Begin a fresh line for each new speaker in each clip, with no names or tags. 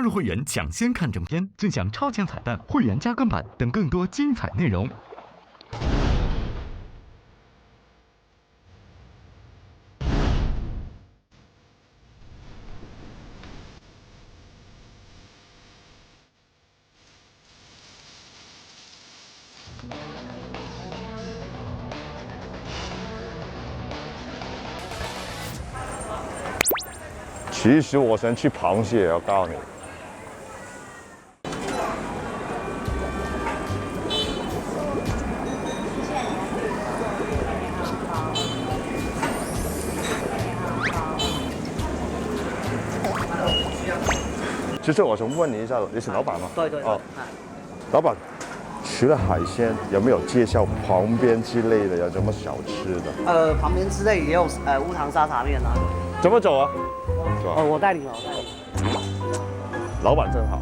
入会员抢先看正片，尊享超强彩蛋、会员加更版等更多精彩内容。
其实我想吃螃蟹，我告诉你。其实我想问你一下，你是老板吗？
对。哦，
老板，除了海鲜，有没有介绍旁边之类的有什么小吃的？
旁边之类也有无糖沙茶面啊。
怎么走啊？
我带你了，
老板真好。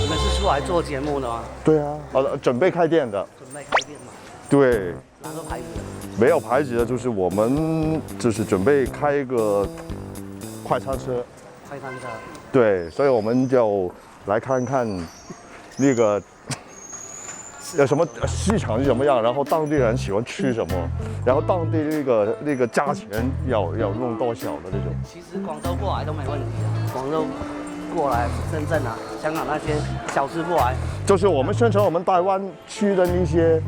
你们是出来做节目的吗？
对啊，准备开店的。
准备开店吗？
对。
哪个牌子的？
没有牌子的，就是我们就是准备开一个快餐车。
快餐车。
对，所以我们就来看看那个有什么市场是怎么样，然后当地人喜欢吃什么，然后当地那个价钱要弄多少的那种。
其实广州过来都没问题的，广州过来深圳啊、香港那些小吃过来，
就是我们宣传我们台湾区的一些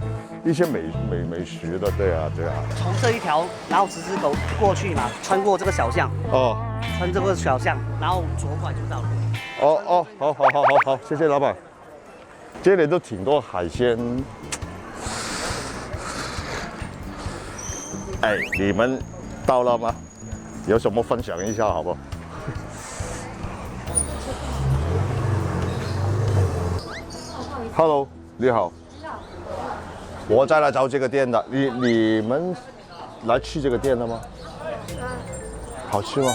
美食的，对啊。
从这一条，然后直直走过去嘛，穿过这个小巷。
哦。
穿这个小巷，然后左拐就到了。
好，谢谢老板。这里都挺多海鲜。哎，你们到了吗？有什么分享一下好不好？Hello， 你好。我再来找这个店的，你们来吃这个店的吗？好吃吗？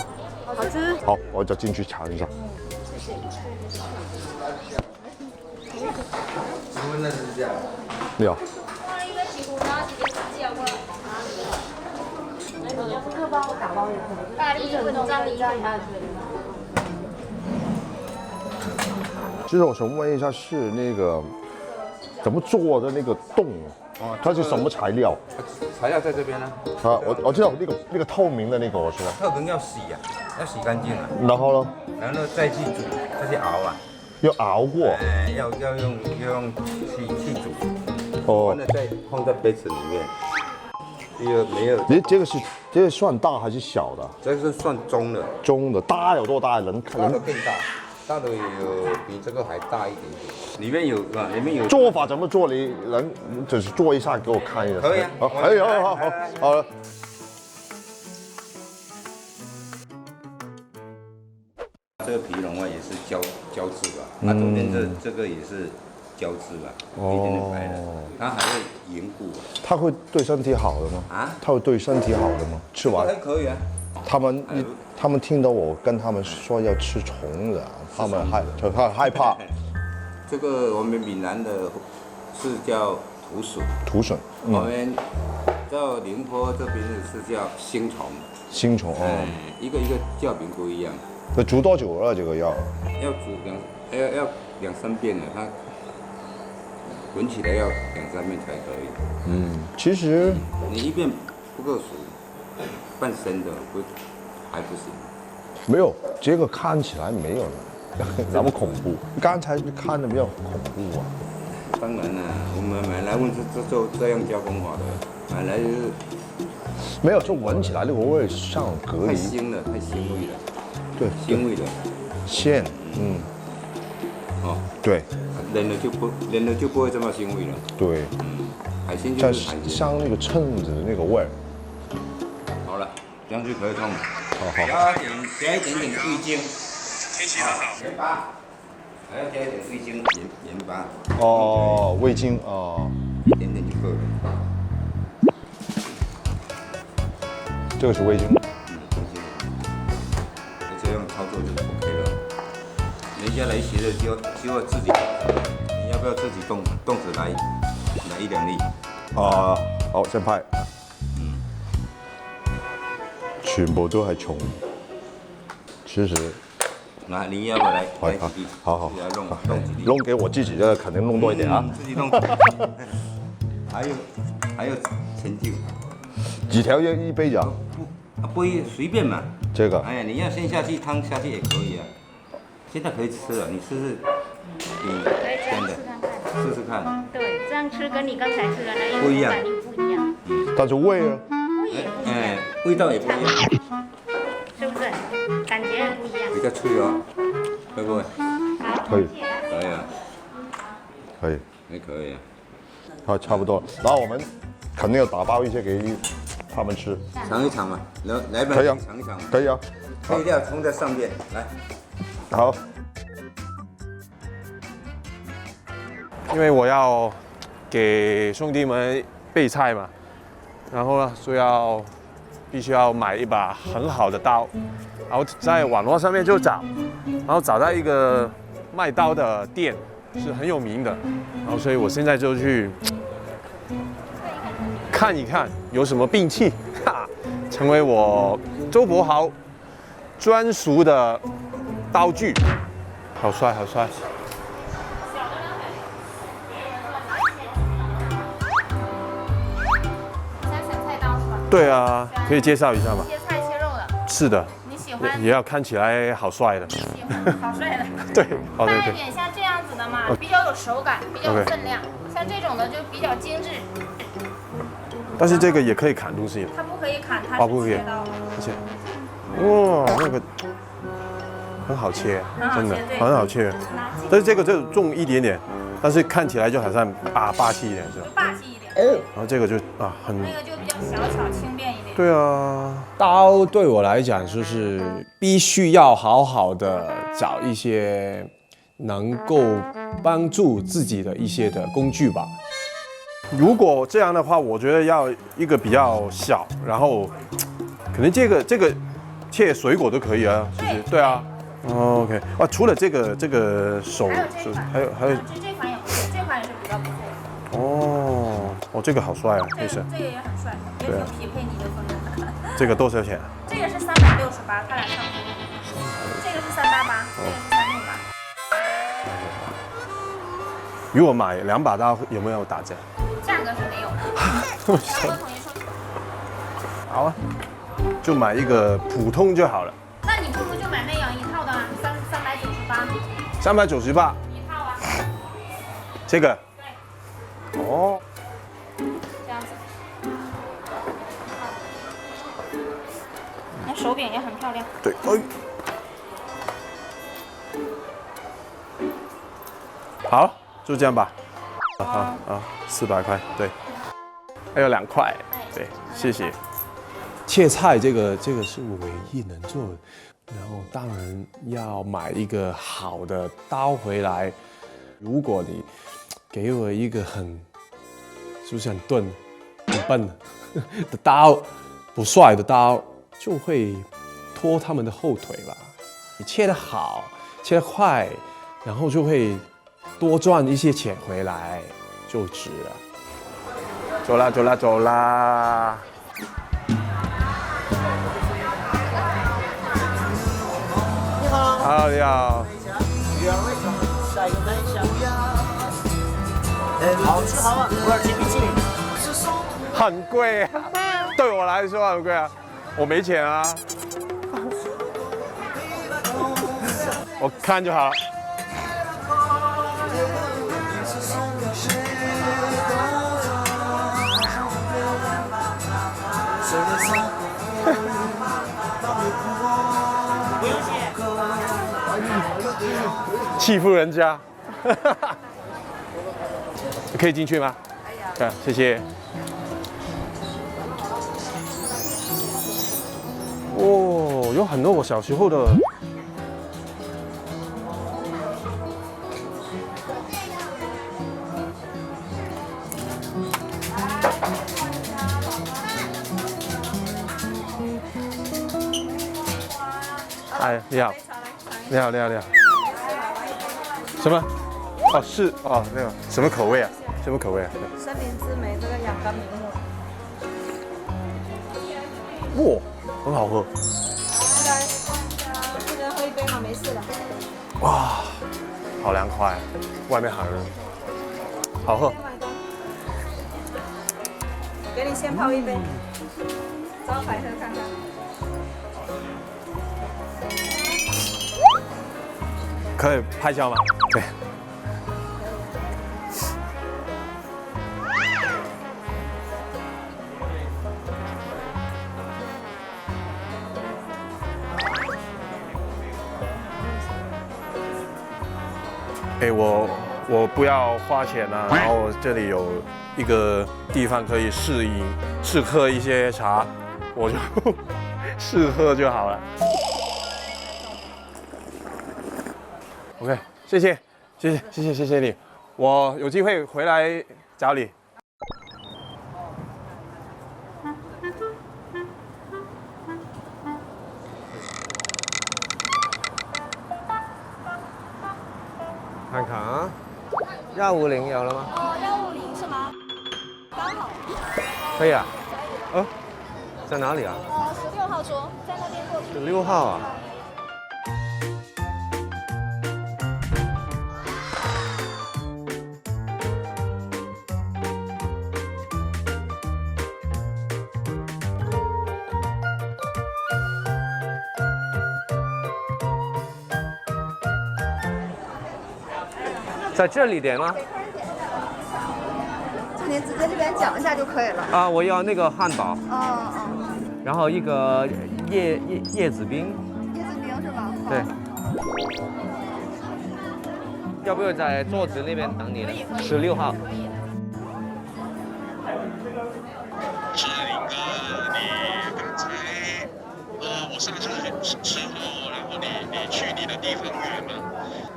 好吃。
好，我就进去尝一下。你好。
各包打包也可以。大力滚章鱼还有
其实我想问一下，是那个怎么做的那个冻？哦，它是什么材料？
材料在这边呢。
啊，我知道那个透明的那个我知道。
透明要洗呀，要洗干净了。
然后呢？
然后再去煮，再去熬啊。
要熬过。
要用去煮。
哦。
完了再放在杯子里面。没有。
这个算大还是小的？
这个是算中的。
中的，大有多大？能
大的更大。大的有比这个还大一点点，里面有
做法怎么做？你能就是做一下给我看一下？
可以啊，
可以，好了。
这个皮龙啊也是胶质吧，它中间这个也是胶质吧，一点点白的，它还会凝固。
它会对身体好的吗？啊？它会对身体好的吗？吃完
还可以啊。
他们听到我跟他们说要吃虫子，他们害怕。
这个我们闽南的是叫土笋。
土笋。
我们到宁波这边的是叫星虫。
星虫哦。
一个叫名不一样。
那煮多久了？这个要
煮要2、3遍了，它滚起来要2、3遍才可以。
其实
你一遍不够熟，半生的还不行。没
有，这个看起来没有那么恐怖。刚才看的比较恐怖啊。
当然了，我们买来问就这样加工法的，买来就是
没有，就闻起来那个味像隔离。
太腥了，太腥味了。
对，
腥味的。
鲜，哦，对。
冷了就不会这么腥味了。
对。
海鲜就是海鲜。
像那个蛏子的那个味儿。
好了，这样就可以弄了。
好。
加一点点味精。天气很好。盐巴，还要加一点味精、盐巴。
哦，味精哦。
一点点就够了。
这个是味精。
这样操作就 OK 了。人家来学的就要自己，你要不要自己动手来1、2粒？
好，先拍。全部都係蟲。其實
那你要不要来几粒？
好，
要弄几粒？
弄给我自己的肯定弄多一点啊。
自己弄。还有陈酒。
几条一杯呀？
不随便嘛。
这个。
哎呀，你要先下去汤下去也可以啊。现在可以吃了，你试试。
可以这样试看看。
试试看。
对，这样吃跟你刚才吃的那
不一样，
反应不一样。
但是味啊，
味道也不一样，
是不是？感觉也不一样。
比较脆哦，会不会？
可以，
可以啊，
可以，
还可以啊。
好，差不多了。然后我们肯定要打包一些给他们吃。
尝一尝嘛，来吧，
可以啊，
尝一尝。
可以啊。
配料冲在上面，来。
好。
因为我要给兄弟们备菜嘛，然后呢，所以必须要买一把很好的刀，然后在网络上面就找，然后找到一个卖刀的店是很有名的，然后所以我现在就去看一看有什么兵器，成为我周柏豪专属的刀具，好帅，好帅。对啊，可以介绍一下吗？
切菜切肉的。
是的。
你喜欢？
也要看起来好帅的。
喜欢好帅的。
对，哦对
大一
对。
点像这样子的嘛，比较有手感，比较有分量。像这种的就比较精致。
但是这个也可以砍东西。
它不可以砍，它是切刀。
而且，哇，那个很好切，真的很好切。但是这个就重一点点，但是看起来就好像霸气一点，是吧？
霸气一点。
然后这个就很。
那个就比较小巧轻便一点。
对啊，
刀对我来讲就是必须要好好的找一些能够帮助自己的一些的工具吧。
如果这样的话，我觉得要一个比较小，然后可能这个切水果都可以啊，是不是？对啊。OK， 除了这个手，还有
这款也不错，这款也是比较不错。
这个好帅啊！
这个也很帅，也挺匹配你的风格。
这个多少钱？
这个是368，它俩差不多。这个是388，这个是368。
如果买2把刀有没有打折？
价格是没有的。价格统一说。
好啊，就买一个普通就好了。
那你不如就买那样一套的
398。398。
一套啊。
这个。
对。
哦。
这样子。那手柄也很漂亮。
对，好，就这样吧。400块，对，还有2块，对，谢谢。
切菜这个是我唯一能做的，然后当然要买一个好的刀回来。如果你给我一个是不是很钝、很笨的刀，不帅的刀，就会拖他们的后腿吧。你切得好，切得快，然后就会多赚一些钱回来，就值了。
走啦，走啦，走啦！
你好。
好，你好。
好吃好玩，土耳其冰淇淋。
很贵啊，对我来说很贵啊，我没钱啊。我看就好了。
不用谢。
欺负人家。可以进去吗？可以，谢谢。哦，有很多我小时候的。哎，你好，你好，你好，你好。什么？是哦，那个什么口味啊？什么口味啊？
森林之美这个养肝明目。
哇，很好喝。
来，这个喝一杯吗？没事的。
哇，好凉快，外面很热，好喝。
给你先泡一杯，招牌喝看看。
可以拍照吗？对。我不要花钱啊，然后这里有一个地方可以试喝一些茶，我就试喝就好了。OK， 谢谢你，我有机会回来找你。看看啊，150有了吗？
哦，150是吗？刚好。
可以啊。在哪里啊
16号桌，在那边过去。
16号啊。在这里点吗？
你直接这边讲一下就可以了。
啊，我要那个汉堡，
哦，
然后一个叶子冰。
叶子冰是吧？
对。要不要在桌子那边等你？16号。
志林哥，你刚才我上车之后，然后你去你的地方远吗？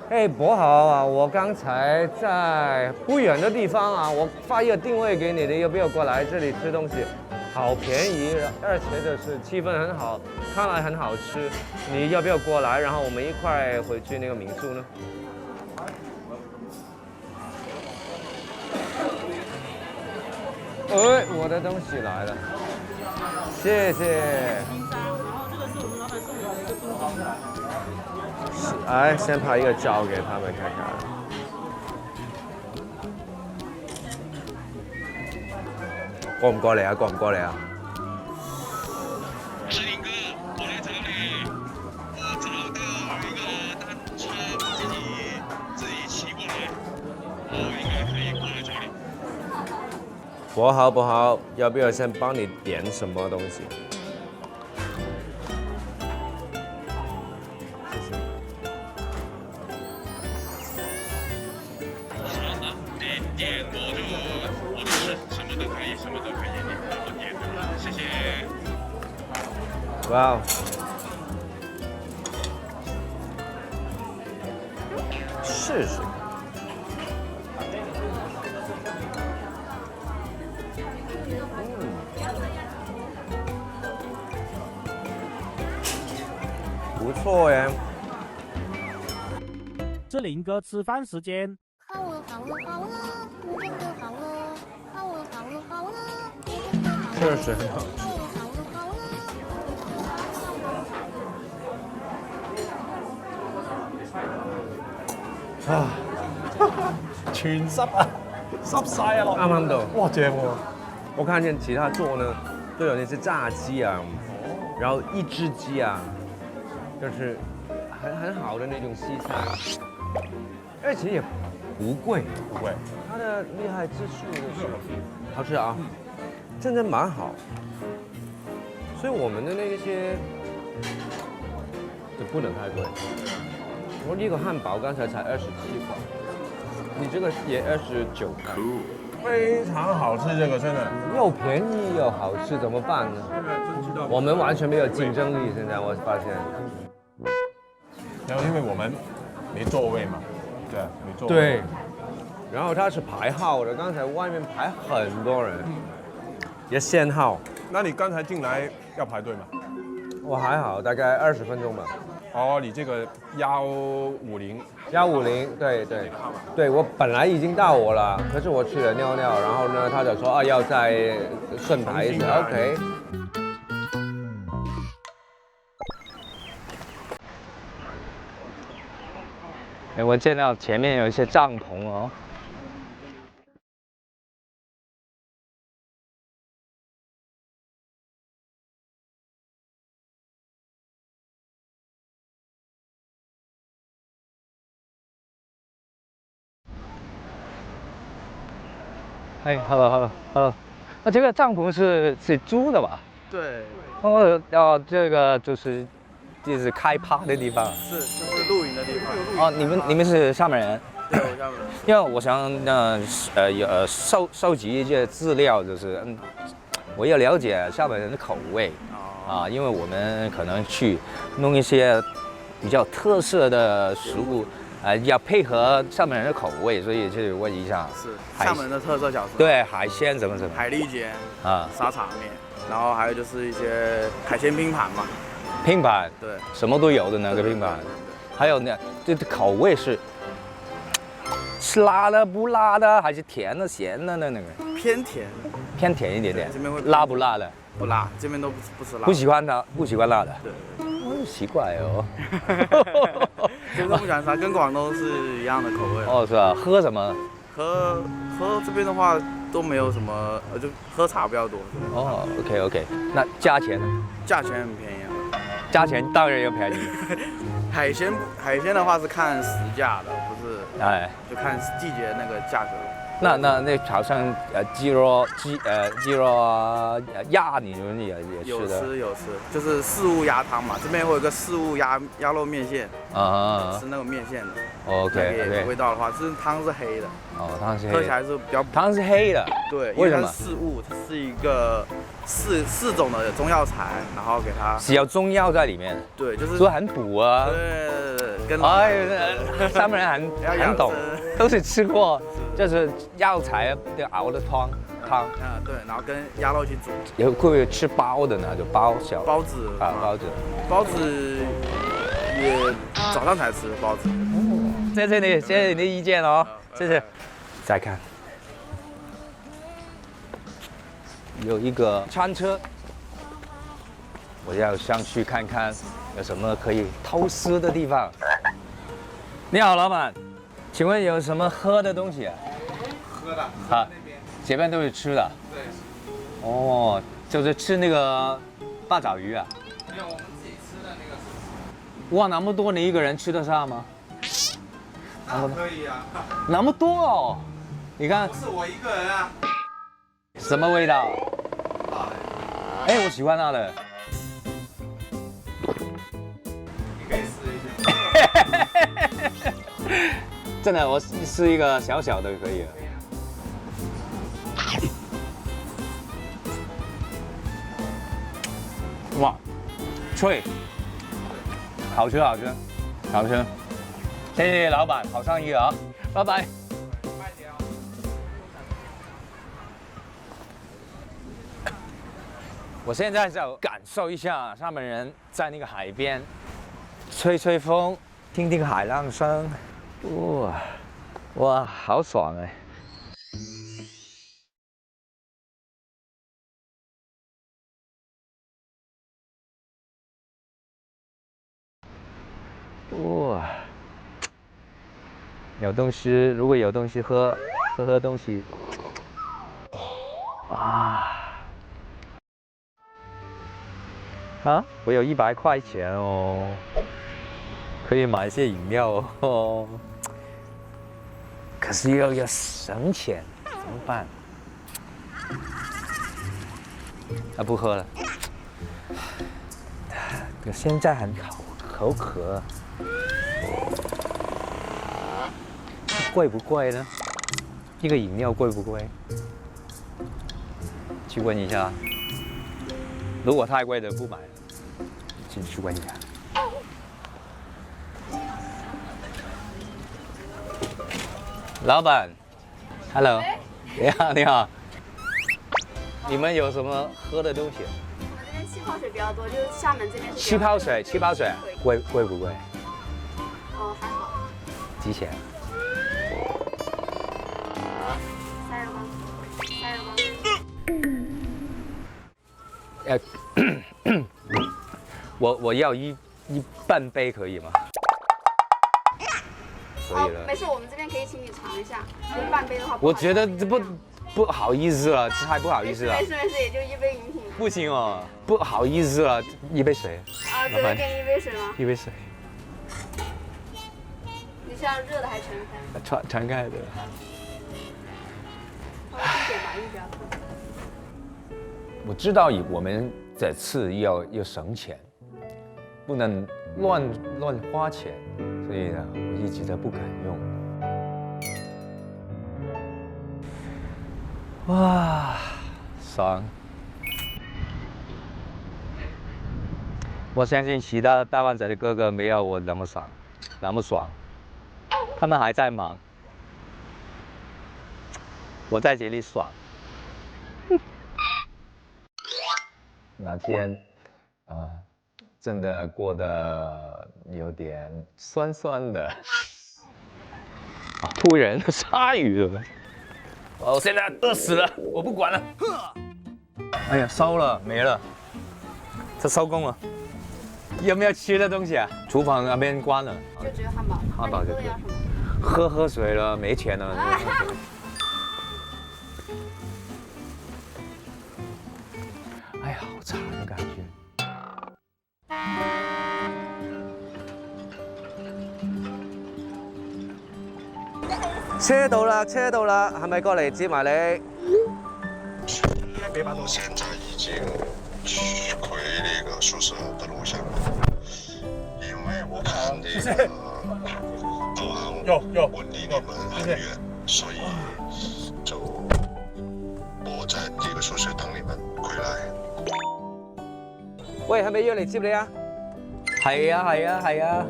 哎，伯豪啊，我刚才在不远的地方啊，我发一个定位给你的，要不要过来这里吃东西？好便宜，而且就是气氛很好，看来很好吃。你要不要过来？然后我们一块回去那个民宿呢？哎，我的东西来了，谢谢。哎，先拍一个照给他们看看。過唔過嚟啊？過唔過嚟啊？
志林哥，我來找你。我找到一個單車，自己騎過來，我應該可以過來找你。
伯豪，要不要先幫你點什麼東西？
點我就吃，什麼都可以，什麼都可以，你幫我點，謝謝。
哇，試試。不錯耶。
志林哥吃飯時間。
好了，我真的好了，
確實很好吃。啊！
全濕啊，濕晒啊落。
啱啱到。
哇，正喎！
我看見其他桌呢，都有那些炸雞啊，然後一隻雞啊，就是很好的那種西餐，而且也不貴，
不貴。
它的厲害之處就是好吃啊，真的蠻好。所以我們的那些就不能太貴。我一個漢堡剛才才27塊，你這個也29塊。
非常好吃，這個真的
又便宜又好吃，怎麼辦呢？我們完全沒有競爭力，現在我發現。
然後因為我們沒座位嘛，對，沒座位。
對。然後它是排號的，剛才外面排很多人，也限號。
那你剛才進來要排隊嗎？
我還好，大概20分鐘吧。
哦，你這個150，
對，我本來已經到我了，可是我去了尿尿，然後呢，他就說要再順排一次 ，OK。
我见到前面有一些帐篷哦。哎 ，hello，那这个帐篷是租的吧？
对。
这个就是开趴的地方。
就是露营的地方。
哦，你们是厦门人？
对，我厦门人。
因为我想收集一些资料，就是我要了解厦门人的口味啊，因为我们可能去弄一些比较特色的食物。要配合厦门人的口味，所以去问一下。
是厦门的特色小吃。
对，海鲜什么。
海蛎煎
啊，
沙茶面，然后还有就是一些海鲜拼盘嘛。
拼盘。
对。
什么都有的那个拼盘。还有呢，这口味是辣的、不辣的，还是甜的、咸的那个？
偏甜。
偏甜一点点。
这边会
辣不辣的？
不辣，这边都不吃辣。
不喜欢辣的。
对。
奇怪哦。
就是不喜欢茶，跟广东是一样的口味。
哦，是吧？喝什么？
喝这边的话都没有什么，就喝茶比较多。
哦 ，OK， 那价钱呢？
价钱很便宜啊。
价钱当然要便宜。
海鲜的话是看时价的，不是，就看季节那个价格。
那好像鸡肉啊鸭，你们也吃的？
有吃，就是四物鸭汤嘛，这边会有个四物鸭肉面线啊，吃那个面线的。
OK，
味道的话，是汤是黑的。
哦，汤是黑的。
喝起来是比较
汤是黑的。
对，
为什么？
四物它是一个四种的中药材，然后给它
是有中药在里面。
对，就是
说很补啊。
对，跟
厦门人很懂，都是吃过。就是药材熬的汤，
对，然后跟鸭肉一起煮。
会不会吃包的呢？就包子啊，
包子也早上才吃包子。
谢谢你的意见哦，谢谢。再看，有一个餐车，我要上去看看有什么可以偷吃的地方。你好，老板。请问有什么喝的东西？
喝的。
啊，这边都是吃的。
对。
哦，就是吃那个八爪鱼啊。
没有，我们自己吃的那个是。
哇，那么多，你一个人吃得下吗？
那可以啊。
那么多哦，你看。
不是我一个人啊。
什么味道？
辣的。
哎，我喜欢辣的。
你可以试一下。
真的，我吃一个小小的可以了。哇，脆，好吃。谢谢老板，好生意啊，拜拜。我现在就感受一下厦门人在那个海边吹风，听听海浪声。哇，好爽哎！哇，有东西，如果有东西喝东西。我有100块钱哦，可以买一些饮料哦。可是又要省钱，怎么办？不喝了。现在很口渴。贵不贵呢？一个饮料贵不贵？去问一下。如果太贵的不买了，请去问一下。老板 ，Hello， 你好，你们有什么喝的东西？
我这边气泡水比较多，就是厦门这边。
气泡水贵不贵？
还好。
几钱？30吗？我要一半杯可以吗？可以了。
没事，我们这边可以请你尝一下，因为半杯的话。
我觉得这不好意思了，这太不好意思了。
没事，也就一杯饮品。
不行哦，不好意思了，一杯水。
啊，只能给你一杯水吗？
一杯水。
你是要热的还是全开？
全开的。我知道我们这次要省钱，不能乱花钱，所以呢，我一直都不敢用。哇，爽！我相信其他大湾仔的哥哥没有我那么爽，他们还在忙，我在这里爽。那天真的过得有点酸酸的。突然下雨了，我现在饿死了，我不管了。哎呀，烧了，没了，这收工了。有没有吃的东西啊？厨房那边关了，
就只有汉堡。
汉堡就可以。喝水了，没钱了。哎呀，好惨的感觉。
車到啦，係咪過嚟接埋你？
我現在已經回那個宿舍的路上，因為我看那個導航我離你們很遠，所以就我在這個宿舍等你們回來。
喂，係咪要嚟接你啊？
係啊。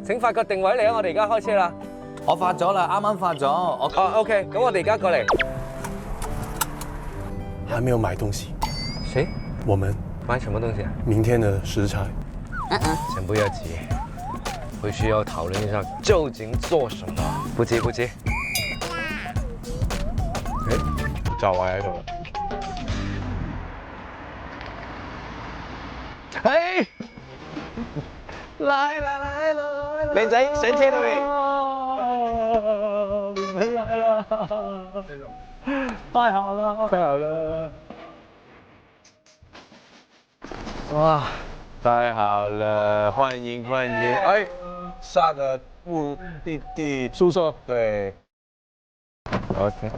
請發個定位嚟啊！我哋而家開車啦。
我發咗啦，啱啱發咗。
OK，咁我哋而家過嚟。
还没有买东西。
谁？
我们
买什么东西啊？
明天的食材。
先不要急，回去要讨论一下究竟做什么。不急。
哎，找我喺度啦。
哎，来！靚仔上車啦未？你們來了，太好了！哇，太好了！歡迎！哎，下個目的地宿舍，對。OK。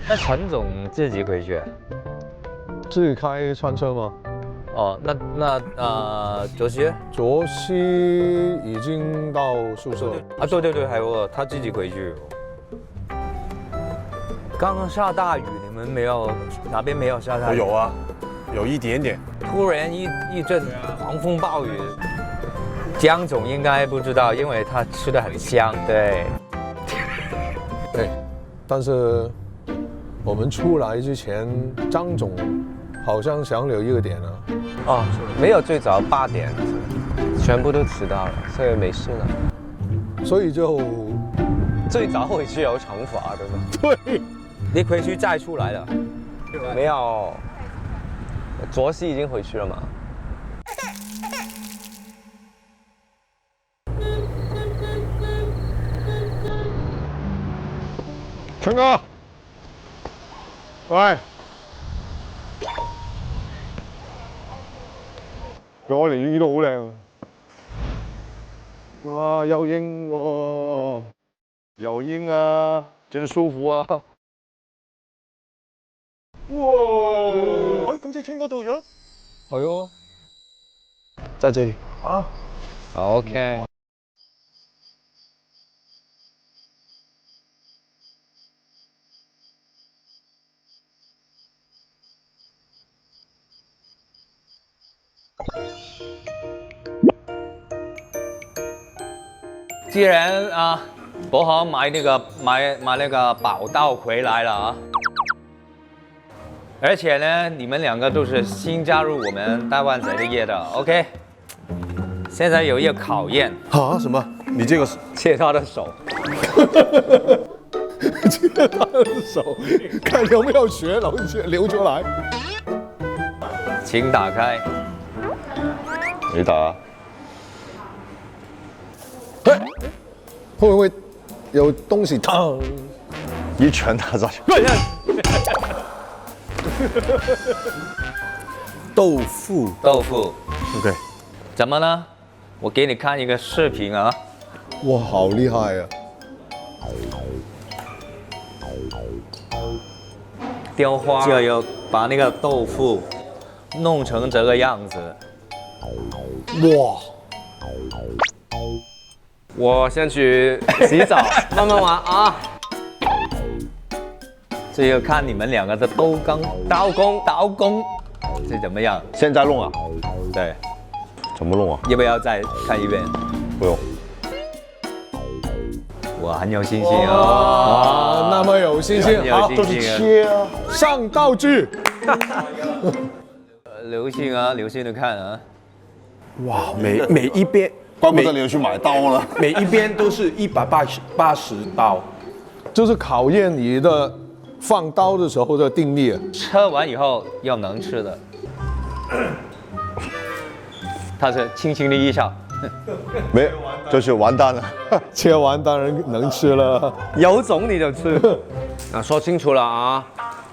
那陈总自己回去？
自己开餐车吗？
哦，那卓西
已经到宿舍了。
啊，对，还有他自己回去。刚刚下大雨，你们没有哪边没有下大雨？
有啊，有一点点。
突然一阵狂风暴雨，江总应该不知道，因为他吃的很香，对。
对，但是我们出来之前，张总好像想留一个点啊。
哦，没有，最早8点，全部都迟到了，所以没事了。
所以就
最早回去有惩罚的吗？
对，
你回去再出来了？没有，卓西已经回去了嘛。
陈哥，喂。我嚟呢度好靚啊！哇，有鷹喎，
有鷹啊，真舒服啊！
哇！咁即係青哥到咗？
係哦，
在這裡
啊。OK。既然博豪买那个宝刀回来了啊，而且呢，你们2个都是新加入我们大湾仔的业的 ，OK。现在有一个考验
啊？什么？你这个
切他的手，
切他的手，看有没有血流出来。
请打开。
你打啊。
会不会有东西烫？
一拳打下去。
豆腐，OK。
怎么呢？我给你看一个视频啊。
哇，好厉害啊！
雕花就要把那个豆腐弄成这个样子。
哇！
我先去洗澡，慢慢玩啊。
这要看你们两个的刀工是怎么样。
现在弄啊？
对。
怎么弄啊？
要不要再看一遍？
不用。
我很有信心哦。
啊，那么有信心，好，
都是切啊。
上道具。
留心啊，留心的看啊。
哇，每一边，
怪不得你要去买刀了。
每一边都是180刀，就是考验你的放刀的时候的定力啊。
吃完以后要能吃的。他是轻轻的一笑，
没，就是完蛋了。
切完当然能吃了，
有种你就吃。啊，说清楚了啊！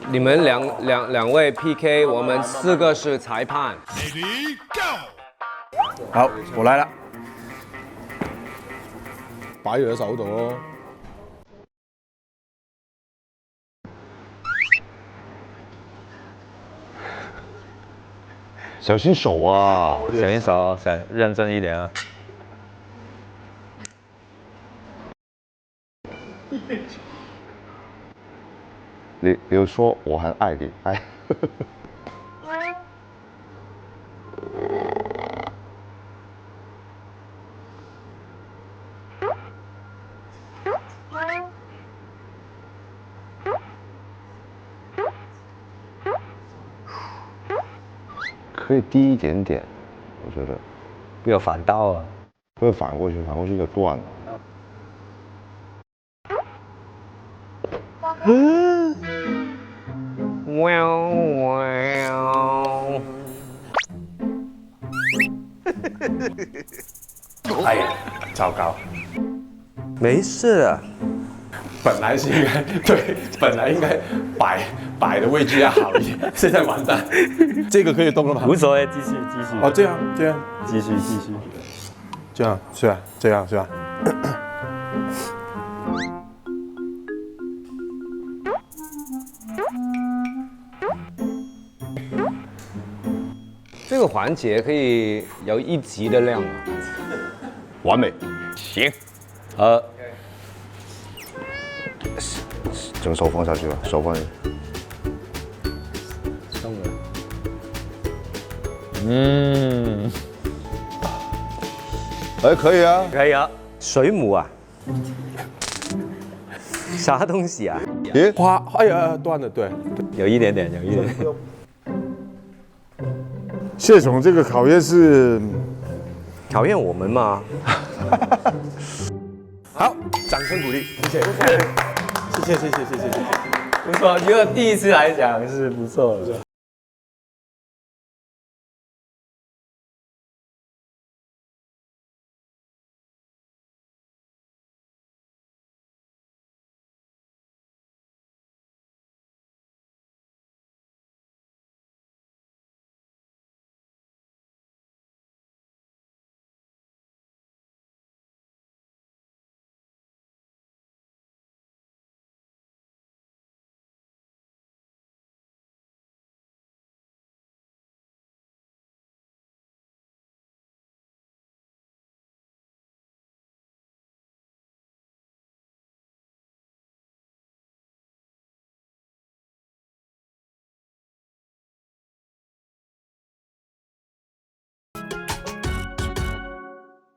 你们两位 PK， 我们4个是裁判。
好，我來啦，擺佢喺手度咯。
小心手啊！
小心手，认真一点啊！
你比如说我很爱你，哎。可以低一点点，我觉得。
不要反刀啊！
不要反过去，反过去就断了。
哎呀，糟糕！
没事的。
本来是应该对，本来应该摆的位置要好一点，现在完蛋。这个可以动了吗？
无所谓，继续。
哦，这样，
继续。
这样是吧？这样是吧？
这个环节可以有1集的量吗？
完美。
行。
整手放下去吧，手放下去。
松了。
哎，可以啊。
可以啊。
水母啊？啥东西啊？
咦，
花，哎呀，断了，对，
有一点点。
谢总，这个考验是
考验我们吗？
好，掌声鼓励，谢谢。
不错，觉得第一次来讲是不错的。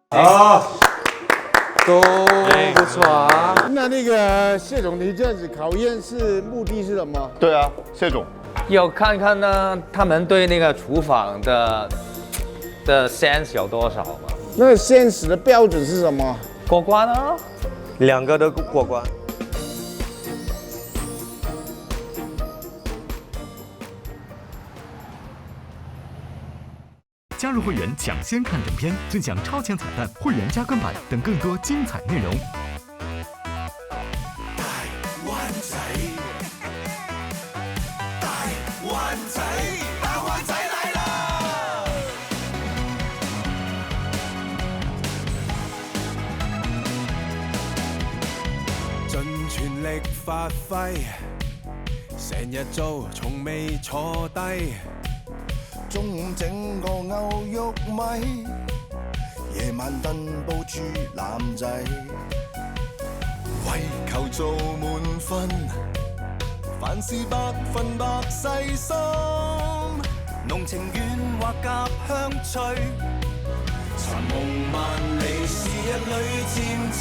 好，
都不错啊。
那个谢总，你这样子考验是目的是什么？
对啊，谢总。
要看看呢，他们对那个厨房的 sense 有多少嘛？
那个 sense 的标准是什么？
过关啊
，2个都过关。
加入会员抢先看整片，尊享超前彩蛋、会员加更版等更多精彩内容。
大灣仔，大灣仔，大灣仔嚟啦！盡全力發揮，成日做，從未坐低。中午整個牛肉米，夜晚燉煲豬腩仔，為求做滿分，凡事100%細心，濃情願或夾香脆，尋夢萬里，時日裏漸漸